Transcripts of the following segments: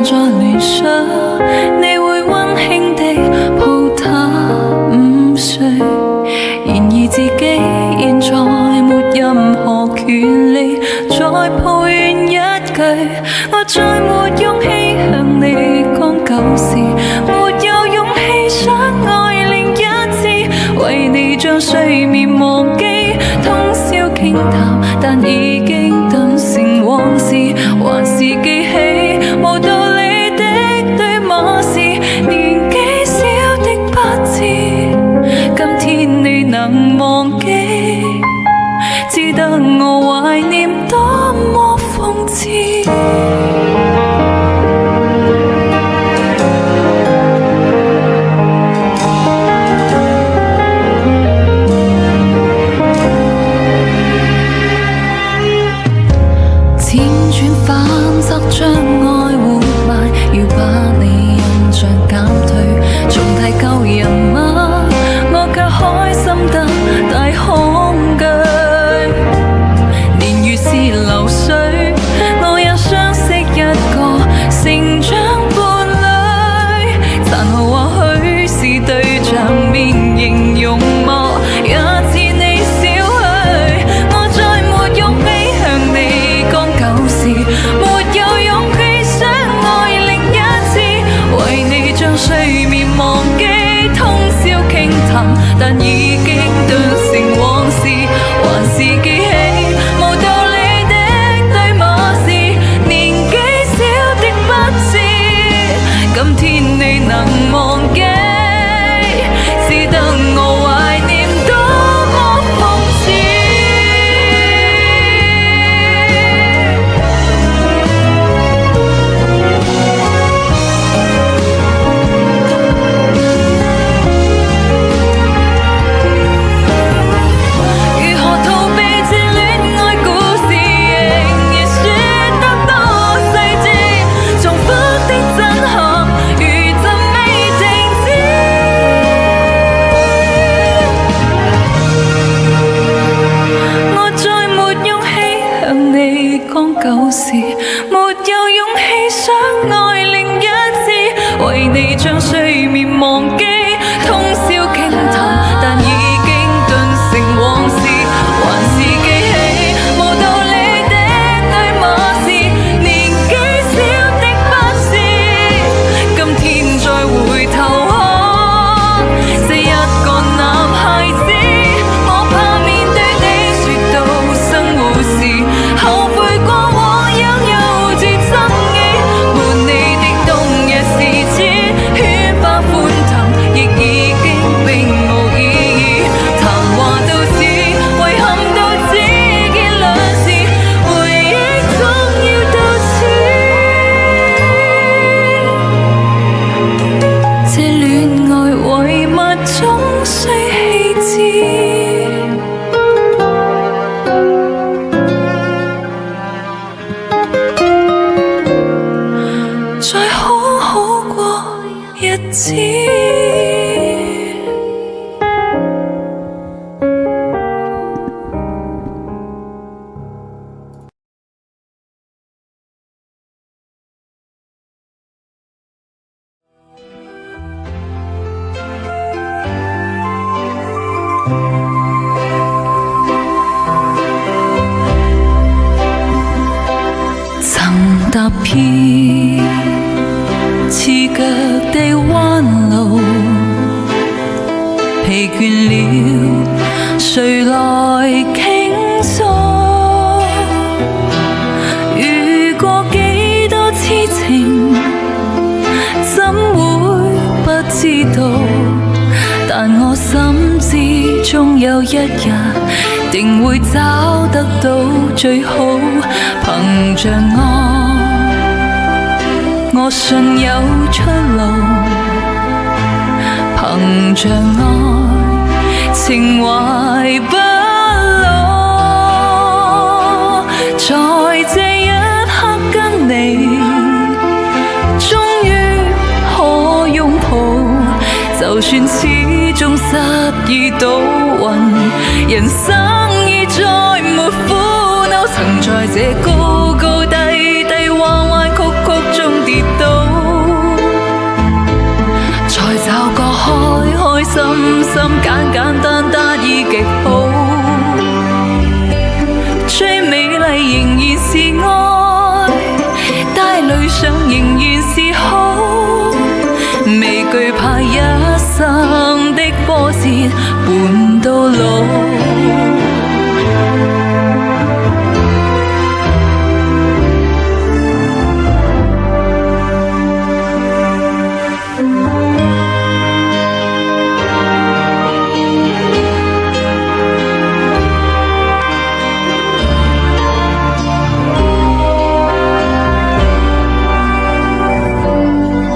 再聯想，你會溫馨地抱他午睡。然而自己現在沒任何權利再抱怨一句，我再沒勇氣向你講舊事，沒有勇氣想愛另一次，為你將睡眠忘記，通宵傾談，但已經頓成往事，還是記起無道理的對罵是年紀小的不知，今天你能忘記，只得我懷念多麼諷刺。將愛活埋，要把你印象減退，重提舊人嗎？我卻開心得大恐懼。年月是流水，我也相識一個成長伴侶，殘酷或許是對象面形容貌也似你少許，我再沒勇氣向你講舊事，睡眠忘記，通宵傾談，但已經頓成往事，還是記起無道理的對罵是年紀小的不知，今天你能忘記，只得我懷念多麼諷刺。舊時沒有勇氣想愛另一次，為你將睡眠忘記，通宵傾談，但已經頓成往事，還是記起無道理的對罵是年紀小的不知，今天再回頭看這一個男孩子，我怕面對你說到生活時後悔過。踏遍刺腳的彎路，疲倦了，誰來傾訴？遇過幾多痴情，怎會不知道？但我心知終有一日，定會找得到最好。憑着我信有出路，憑着愛情懷不老，在這一刻跟你終於可擁抱，就算始終失意倒運，人生已再沒苦惱，曾在這高高低低彎彎曲曲中跌倒。簡簡單單已極好。最美麗仍然是愛，帶淚上仍然是好，未懼怕一生的波折伴到老。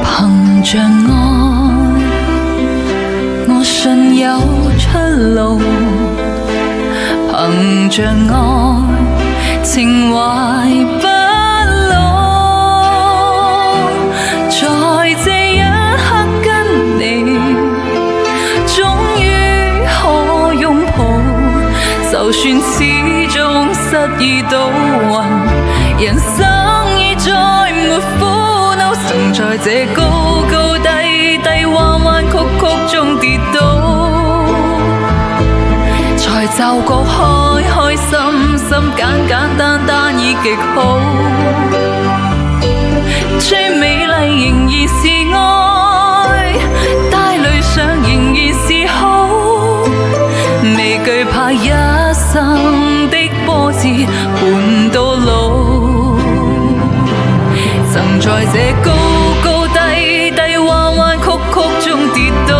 憑着愛，我信有出路。憑着愛，情懷不老。在這一刻跟你，終於可擁抱。就算始終失意倒運，人生已再沒苦惱。曾在這高高低低彎彎曲曲中跌倒，才驟覺開開心心簡簡單單已極好。最美麗仍然是愛，帶淚上仍然是好，未懼怕一生的波折伴到老。曾在這高高低低彎彎曲曲中跌倒，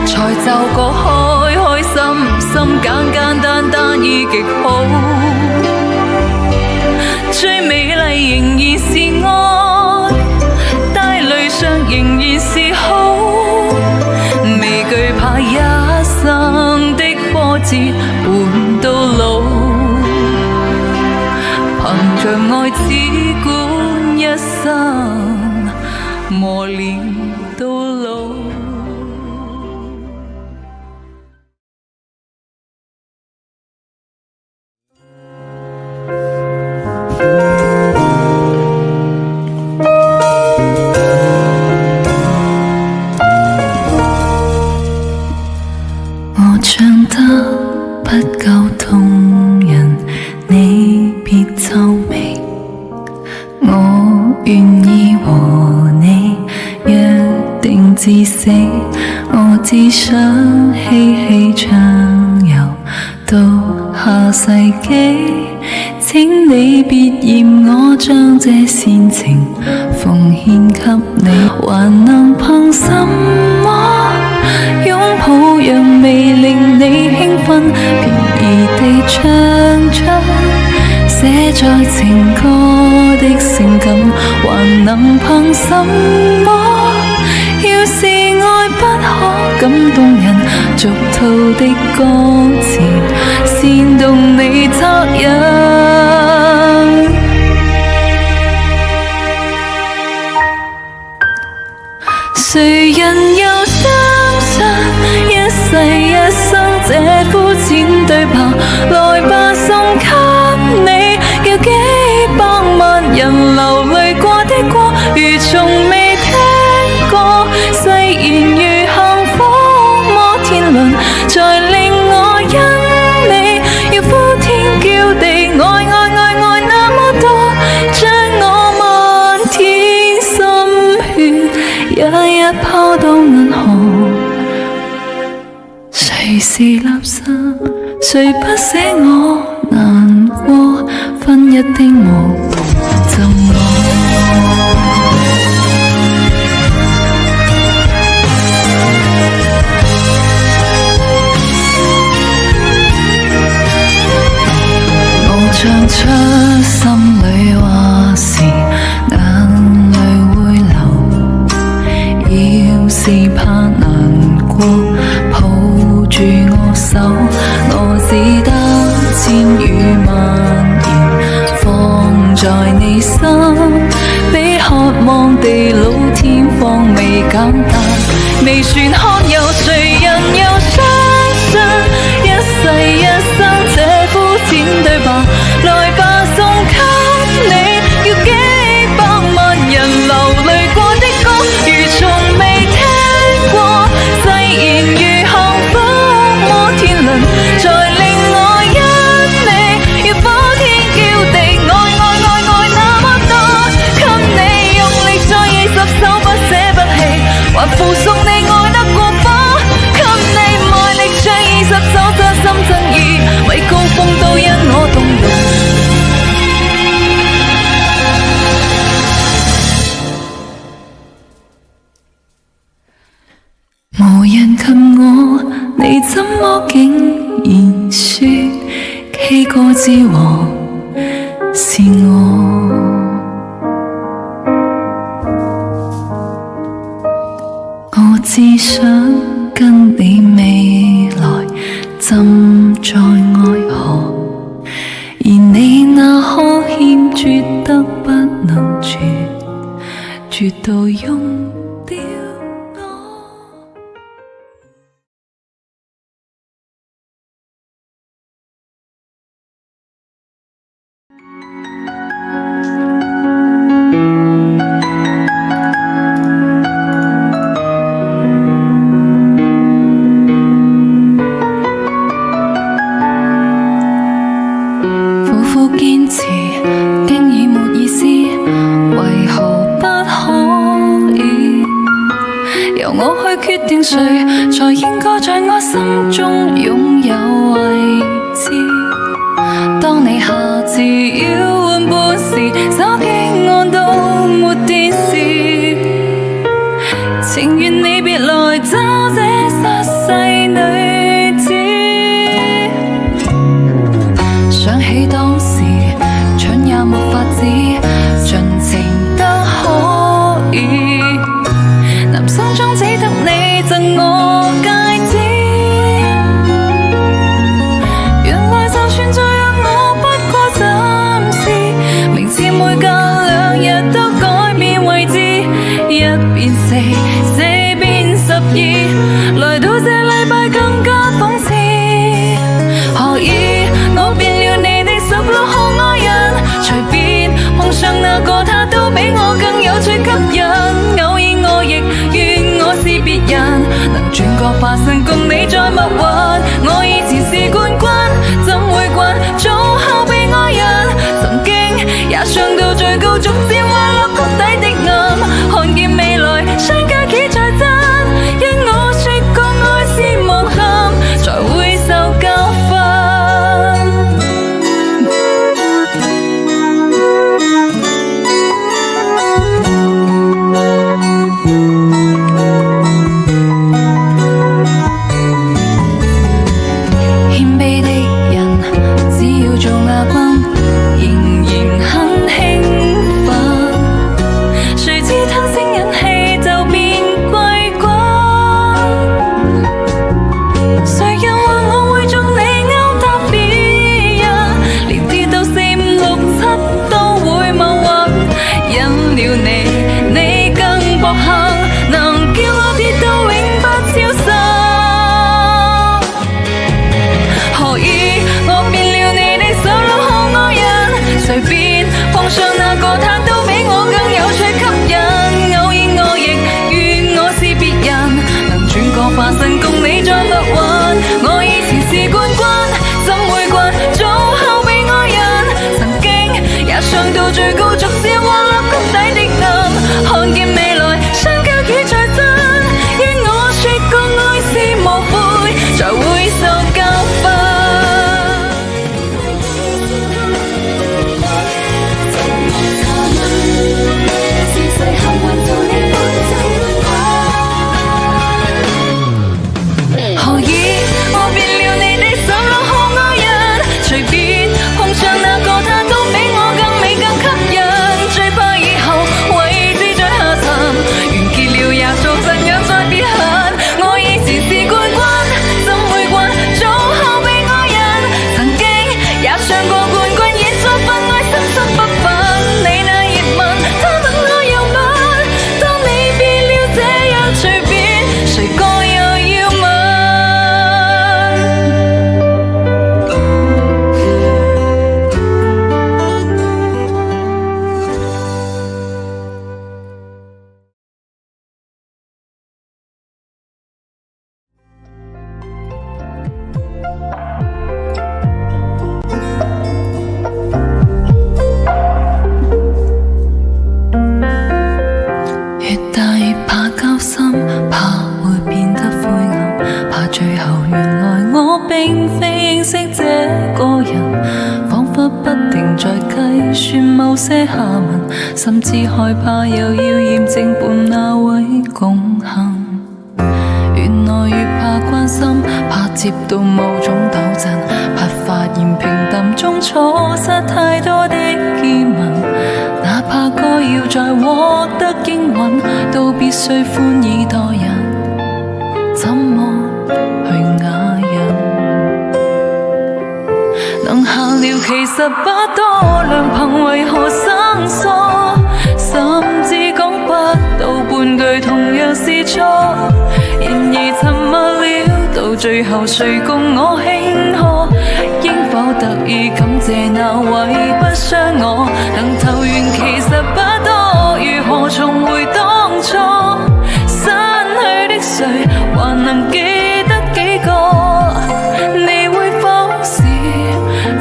才驟覺開開心心簡簡單單已極好。最美麗仍然是愛，帶淚上仍然是好，未懼怕一生的波折伴到老。憑着愛只管一生磨練到老。我唱得不夠動人，你別皺眉。我願意和你約定至死，我只想嬉戲暢遊到下世紀。請你別嫌我將這煽情奉獻給你，還能憑什麼擁抱讓未令你興奮，便宜地唱出寫在情歌的性感，還能憑什麼？要是愛不可感動人，俗套的歌詞煽動你惻隱。誰人又相信一世一生這膚淺對白？來吧，送給你，叫幾百萬人流淚過的歌，如從未聽過。誓言如幸福摩天輪，才令我因你要呼天叫地，愛愛愛愛那麼多，將我漫天心血一一拋到銀河。誰是垃圾？誰不捨我難過？分一丁無贈我。我唱出心裏話時，眼淚會流。要是怕難過，抱住我手，我只得千語萬言放在你心，比渴望地老天荒未簡單。未算罕有，誰人又相信一世一生這膚淺對白？來吧，送給你，叫幾百萬人流淚過的歌，如從未聽過。你怎麼竟然說 K 歌之王是我？我只想跟你未來浸在愛河，而你那呵欠絕得不能絕，絕到用掉我。堅持經已沒意思，為何不可以由我去決定誰才應該在我心中擁有位置？當你下次要換伴時，手機按到沒電視，情願你別來找這失勢女子。想起當時蠢也沒法子，盡情得可以，男生中只得你贈我戒指。原來就算再愛我不過暫時，名次每隔2日都改變位置，1變4，4變12，來到這禮拜更加諷刺。何以我變了你的16號愛人，隨便碰上那個他都比我更有趣吸引。偶爾我亦願我是別人，能轉角化身共你再密運。我以前是冠軍，怎會慣做後備愛人？曾經也上到最高，逐漸滑落谷底的暗，看見未來相隔幾在真，因我說過愛是無憾，才會受教訓。化身共你再密運，我以前是冠軍，怎會慣做後備愛人？曾經也上到最高，逐漸滑落谷底的暗，看見未來相隔幾在真，因我說過愛是無悔，才會受教訓。某些下文，甚至害怕又要驗證伴那位共行。原來越怕關心，怕接到某種抖震，怕發現平淡中錯失太多的見聞，哪怕該要再獲得應允，都必須寬以待人，怎麼去啞忍？能行了其實不多，良朋為何生疏？甚至講不到半句，同樣是錯。然而沉默了，到最後誰共我慶賀？應否特意感謝那位不傷我？能投緣其實不多，如何重回當初？失去的誰還能記得幾個？你會否是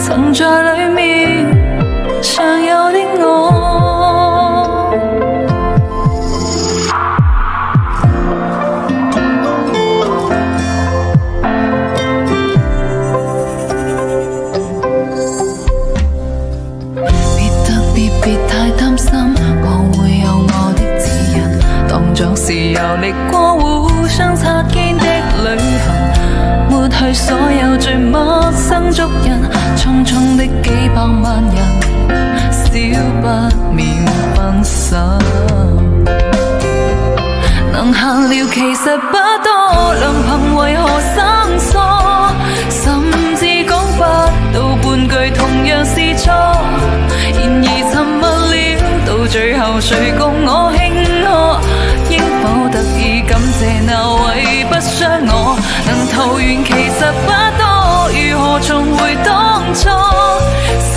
曾在裡面常有的我？別太擔心，我會有我的指引，當作是遊歷過互相擦肩的旅行，抹去所有最陌生足印，匆匆的幾百萬人，少不免分心。能行了其實不多，良朋為何生疏？甚至講不到半句，同樣是錯。然而沉默了，到最後誰共我慶賀？應否特意感謝那位不傷我？能投緣其實不多，如何重回當初？失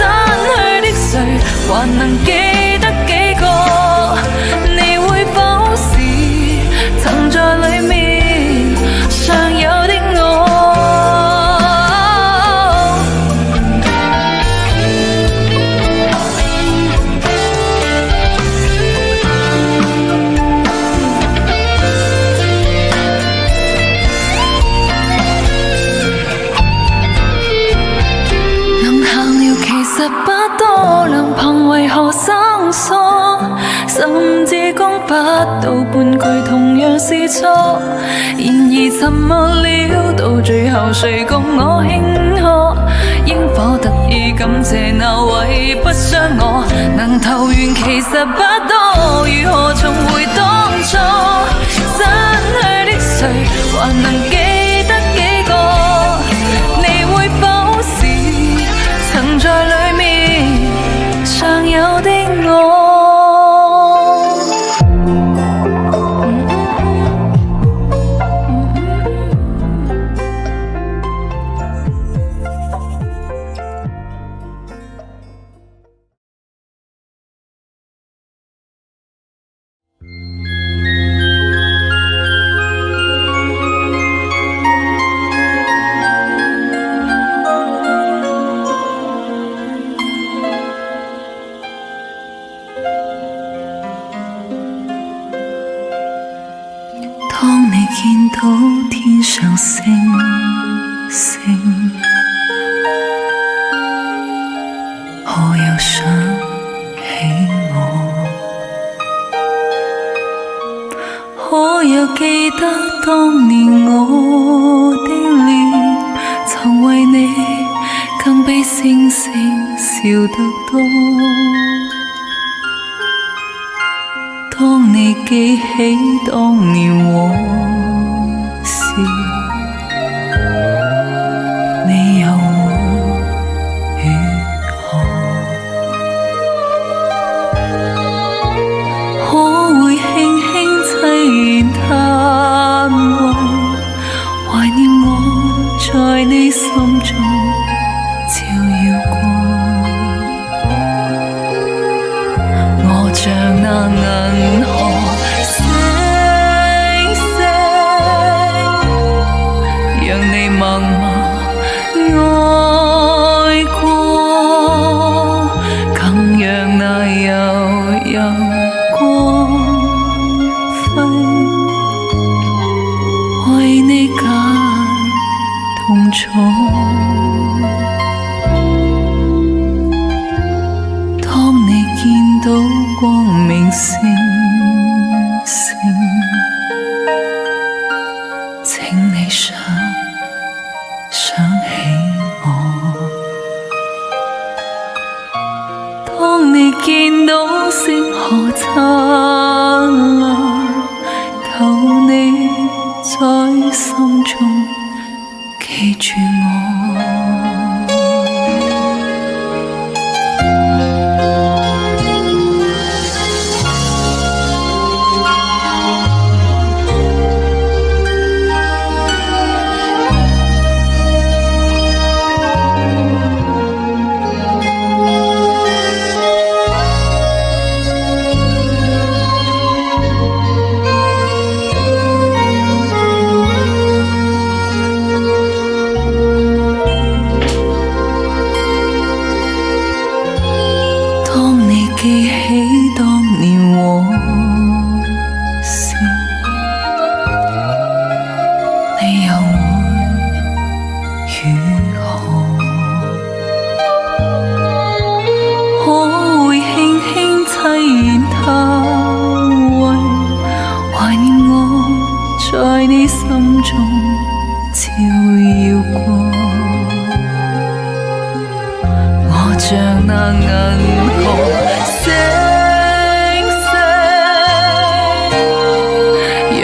去的誰還能記得幾個？你會否是曾在裡面常有的我？其實不多，良朋為何生疏？甚至講不到半句，同樣是錯。然而沉默了，到最後誰共我慶賀？應否特意感謝那位不傷我？能投緣其實不多，如何重回當初？失去的誰還能記得幾個？你會否是曾在裡面常有的我？當你見到天上星星，可有想起我？可有記得當年我的臉，曾為你更比星星笑得多？當你記起當年往事，你又會如何？可會輕輕凄然嘆謂，懷念我在你心中照耀過？我像那銀河星星，讓你默默愛過，更讓那悠悠光輝為你解痛楚。當你見到光明星星，請你想你見到星河燦爛，求你在心中記住我。記起當年往事，你又會如何？可會輕輕凄然他為懷念我，在你心中照耀過？我像那銀河。星星，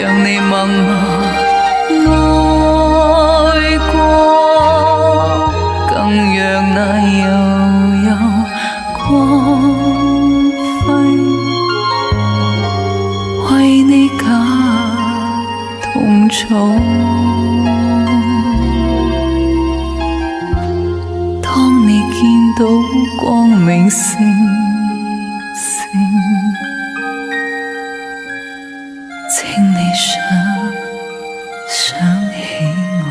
讓你默默愛過，更讓那悠悠光輝為你加痛楚。當你見到光明星，請你想起我。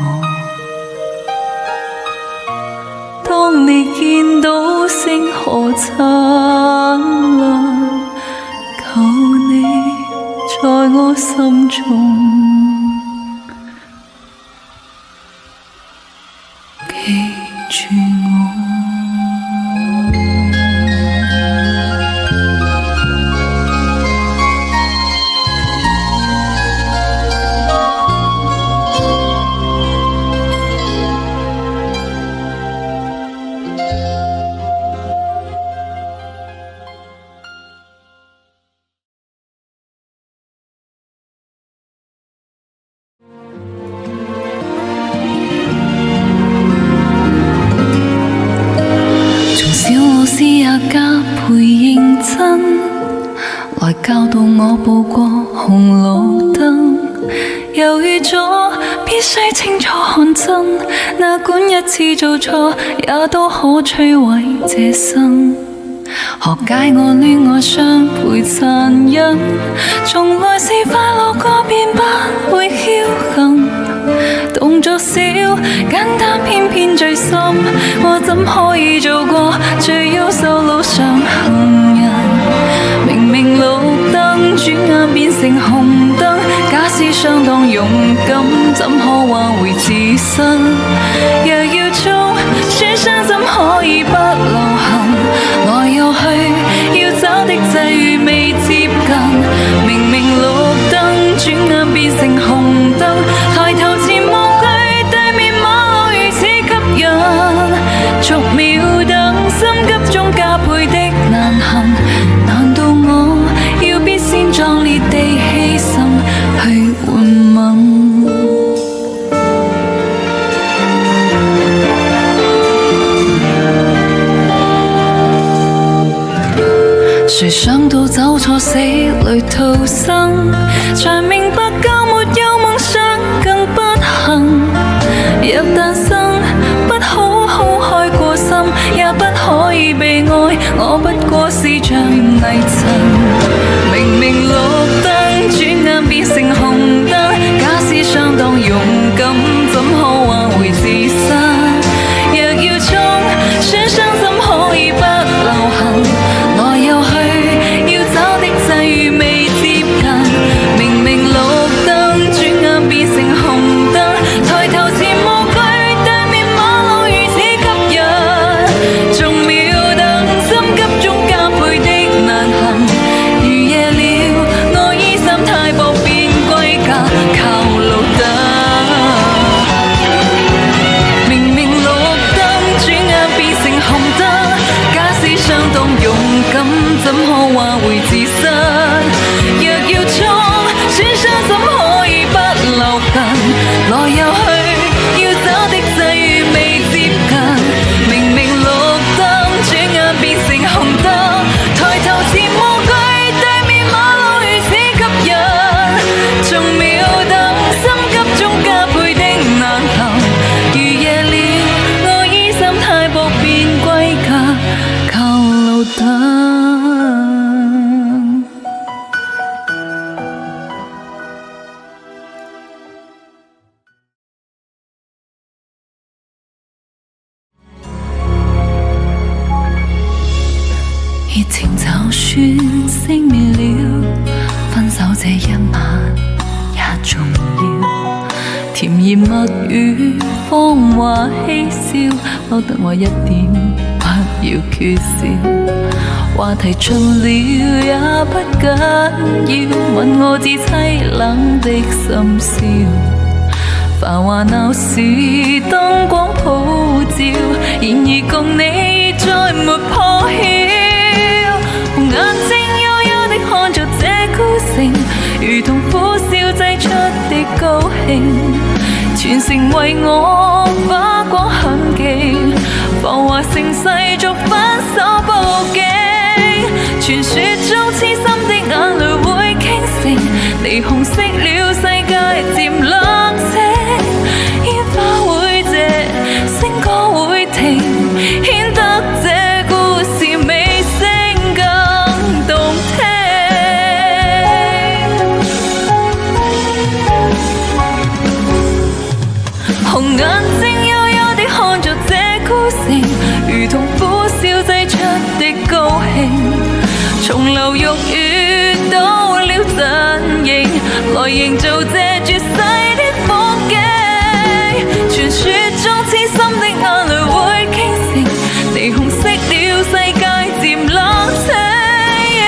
當你見到星河燦爛，求你在我心中記住我。加倍認真，來教導我步過紅綠燈。猶豫咗，必須清楚看真，哪管一次做錯，也都可摧毀這生。何解我戀愛雙倍殘忍？從來是快樂過便不會僥倖，動作小簡單，偏偏最深。我怎可以做過最優秀路上行人？明明綠燈，轉眼變成紅燈。假使相當勇敢，怎可挽回自身？若要衝，損傷怎可以不留痕？來又去，要找的際遇未接近。明明綠燈，轉眼變成紅燈。抬頭前望去，對面馬路如此吸引。逐秒等，心急中加倍的難行。難道我要必先壯烈地犧牲去換吻？誰想到走錯死裏逃生，才明白夠沒有夢想更不幸。若誕生不好好開過心，也不可以被愛，我不過是像泥塵。明明綠燈，轉眼變成紅燈。假使相當勇敢，怎可挽回自身？若要衝，損傷怎可以不留痕？來又去，要找的際遇未接近。明明綠燈，轉眼變成紅燈。抬頭前望去，對面馬路如此吸引。逐秒等，心急中加倍的難行。如我話會自殺。若要衝，損傷怎可以不留痕？來又去，要找的際遇未接近。明明綠燈，轉眼變成紅燈。抬頭前無懼，對面馬路如此吸引。縱秒等，心急中加倍的難行。如夜了，我依心太薄，便歸家靠路燈。熱情就算熄滅了，分手這一晚也重要。甜言蜜語，謊話嬉笑，勾得我一點不要缺少。話題盡了也不緊要，問我至凄冷的深宵。繁華鬧市燈光普照，然而共你再沒破曉。紅眼睛幽幽的看着這孤城，如同苦笑製出的高興，全城為我把光很勁，浮華盛世俗分手報警。傳說中痴心的眼淚會傾城，霓虹熄了世界漸冷清，煙花會謝，星歌會停，顯得這故事尾聲更動聽。紅眼睛幽幽地看着這孤城，如同苦笑製出的高興，重流玉宇到了陣營，來營造這絕世的風景。傳說中痴心的眼淚會傾城，霓虹熄了世界漸冷清，煙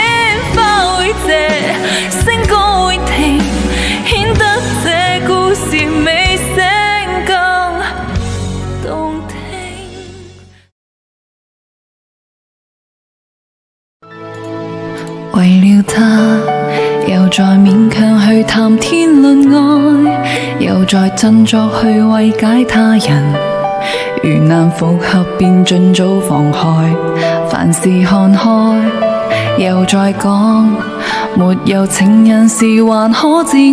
花會謝，星歌會停，顯得這故事尾聲更動聽。為了他，又再勉強去談天論愛，又再振作去慰解他人。如難復合，便盡早放開，凡事看開。又再講，沒有情人時還可自愛，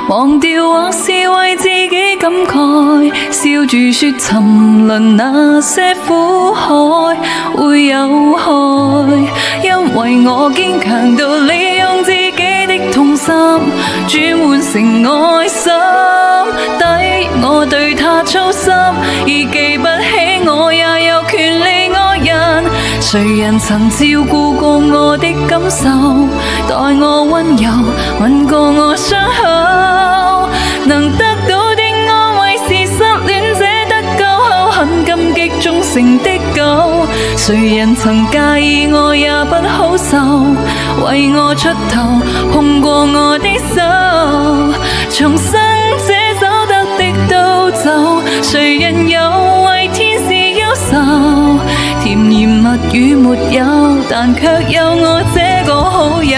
忘掉或是為自己感慨，笑住說沉淪那些苦海會有害，因為我堅強到利用自己的痛心轉換成愛心底，我對他操心，而記不起我也有權利愛人。誰人曾照顧過我的感受，待我溫柔，吻過我傷口，能得到的安慰是失戀者得救後很感激忠誠的狗。誰人曾介意我也不好受，為我出頭，碰過我的手，重生者走得的都走，誰人又為天使憂愁？甜言蜜語沒有，但卻有我這個好友。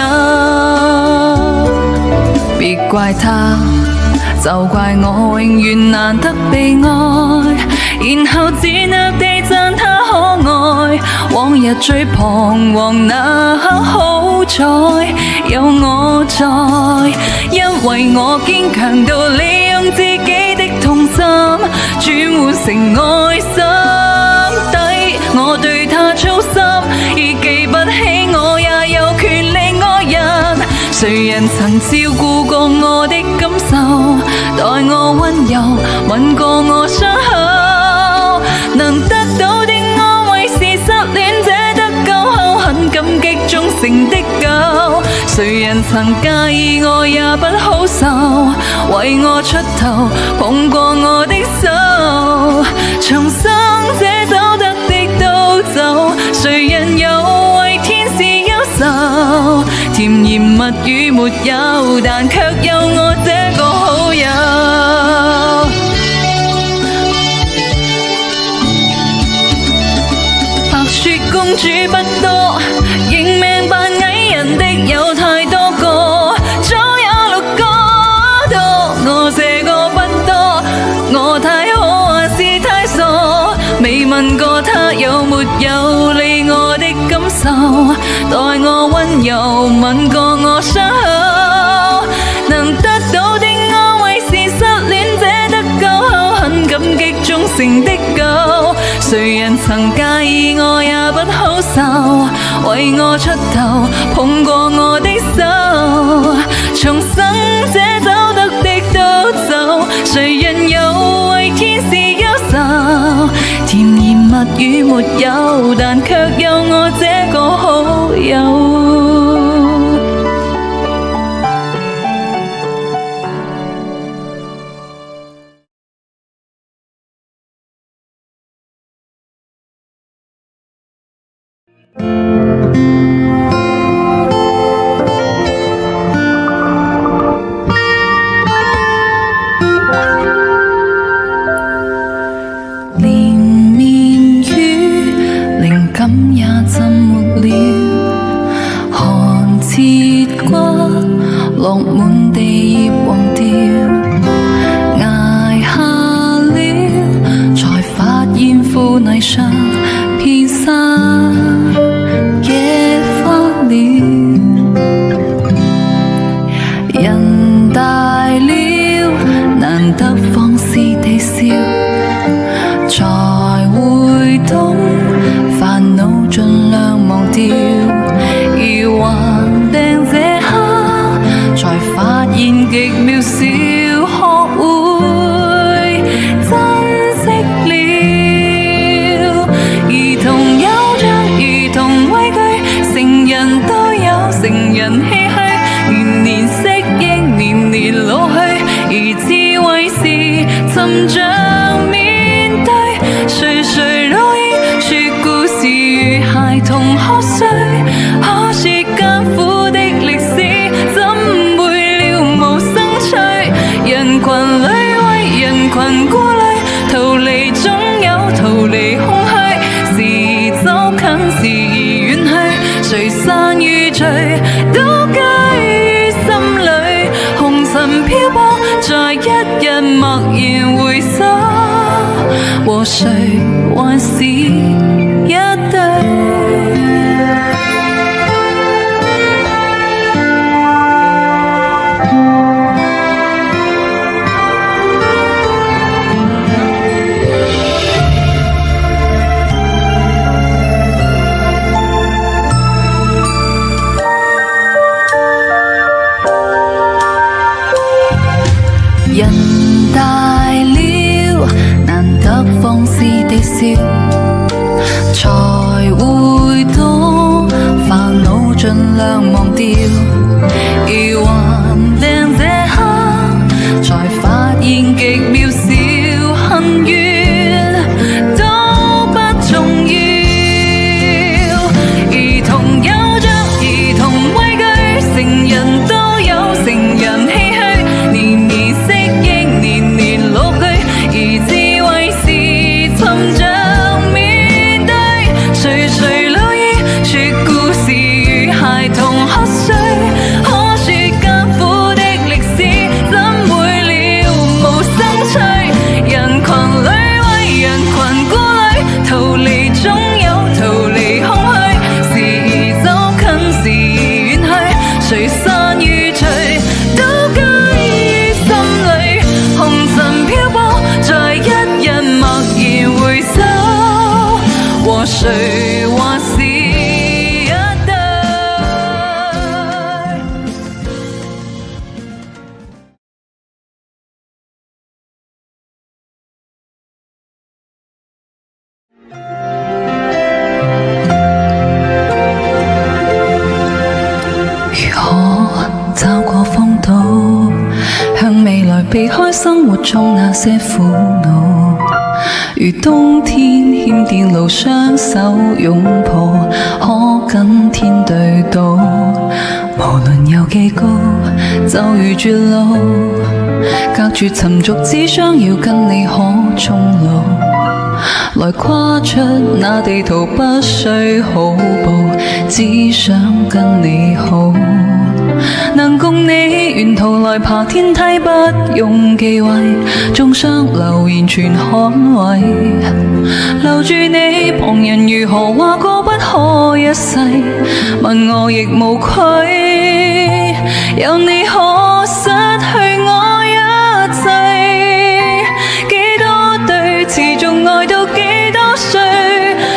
別怪他，就怪我永遠難得被愛，然後自虐地讚他可愛。往日最彷徨那刻好彩有我在，因為我堅強到利用自己的痛心轉換成愛心底，我對他操心，而記不起我也有權利愛人。誰人曾照顧過我的感受，待我溫柔，吻過我傷口，能得到的安慰是失戀者得救後很感激忠誠的狗。誰人曾介意我也不好受，為我出頭，碰過我的手，重生者走得的都走，誰人又為天使憂愁？甜言蜜語沒有，但卻有我這個好友。白雪公主不多，認命扮矮人的有太多個，總有6個多，我這個不多，我太好還是太傻，未問過他有沒有理我的感受，待我溫柔吻過我傷口，能得到的安慰是失戀者得救後很感激忠誠的狗，誰人曾介意我也不好受，為我出頭碰過我的手，重生者走得的都走，誰人又為天使憂愁，甜言蜜語沒有，但卻有我這個好友。落滿地葉黃掉，捱下了，才發現腐泥上遍灑野花了。人大了，難得放肆地笑，才會懂煩惱盡量忘掉，而橫病這才發現極渺小，學會珍惜了。兒童有着兒童畏懼，成人都有成人唏噓，年年適應，年年老去，而智慧是沉着面對。垂垂老矣，說故事如孩童瞌睡，可說艱苦的歷史人群裏為人群顧慮，逃離總有逃離空虛，時走近時遠去，誰散與聚都居於心裏，紅塵漂泊在一日默然回首，和誰還是一對。人大了，難得放肆地笑，才會懂煩惱盡量忘掉，而橫病這刻才發現極渺小，恨怨都不重要。兒童有着兒童畏懼，成人都有成人唏噓，年年年年老去，而智慧是沉着面對。垂垂老矣，說故事如孩童瞌睡，可說艱苦的歷史怎會了無生趣。人群裏為人群顧慮，逃離總有逃離空虛，時走近時遠去，誰散與聚都居於心裏。紅塵漂泊在一日默然回首，和誰還是一對。如何走過風島，向未來避開生活中那些苦惱，如冬天欠電爐雙手擁抱，可跟天對賭，無論有幾高，就如絕路，隔絕尋逐，只想要跟你可終老。來跨出那地圖，不需好步，只想跟你好。能共你沿途來爬天梯，不用忌諱，中傷留言全捍衛。留住你，旁人如何話過不可一世，問我亦無愧，有你可失去我一切。幾多對持續愛到幾多歲，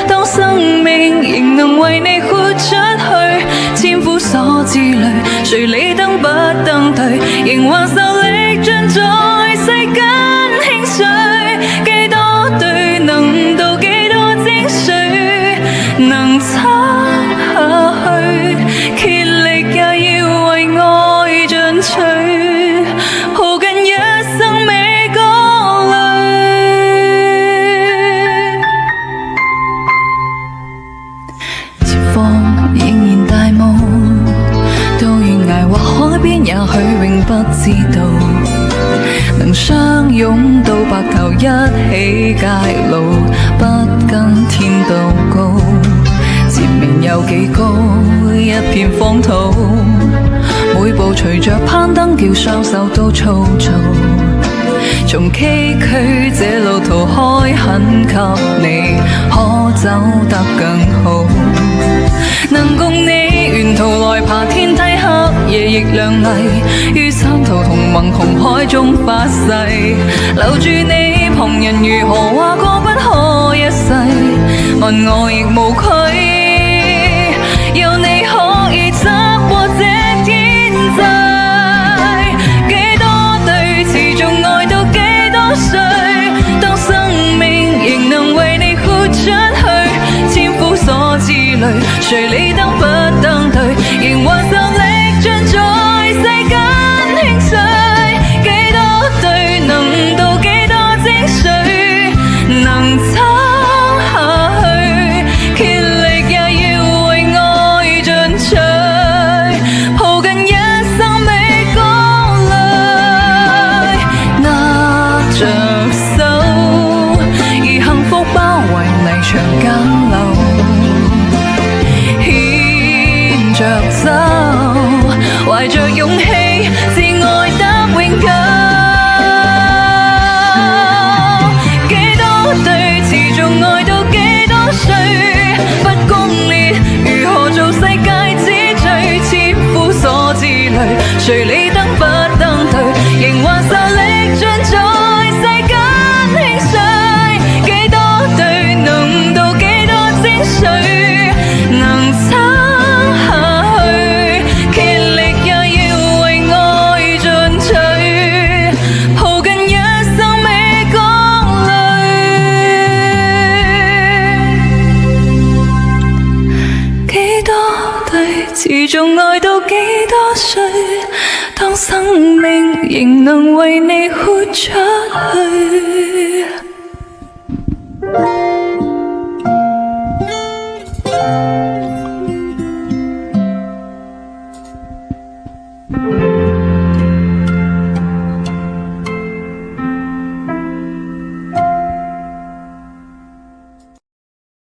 當生命仍能為你豁出去，千夫所之累，誰理登不登對，仍還受力盡在世間輕碎。幾多對能道幾多精髓，能撐下去，竭力也要為愛進取，抱緊一生未覺累。前方仍然大霧，到懸崖或海邊也許永不知道，能相擁到白頭一起偕老，不跟天鬥高。前面有幾高，一片荒土，每步隨着攀登叫雙手都粗糙。從崎嶇這路途開墾給你，可走得更好。能共你沿途來爬天梯，黑夜亦亮麗，於山途同盟紅海中發誓，留住你，旁人如何話過不可一世，問我亦無愧，有你可以踏過這天際。幾多對持續愛到幾多歲，當生命仍能為你豁出去，千夫所之累，誰理登不登對，仍還受力盡在世間輕碎。幾多對能道幾多精髓，能撐下去，竭力也要為愛進取，抱緊一生未覺累。拿着手，以幸福包圍泥牆簡陋，牽着走，懷着勇氣，自愛得永久。幾多對持續愛到幾多歲，不公烈，如何做世界之最，千夫所之累，誰理登不登對，仍還受力盡在世間輕碎。幾多對能道幾多精髓，能撐下去，竭力也要為愛進取，抱緊一生未覺累。幾多對持續愛到幾多歲，當生命仍能為你豁出去。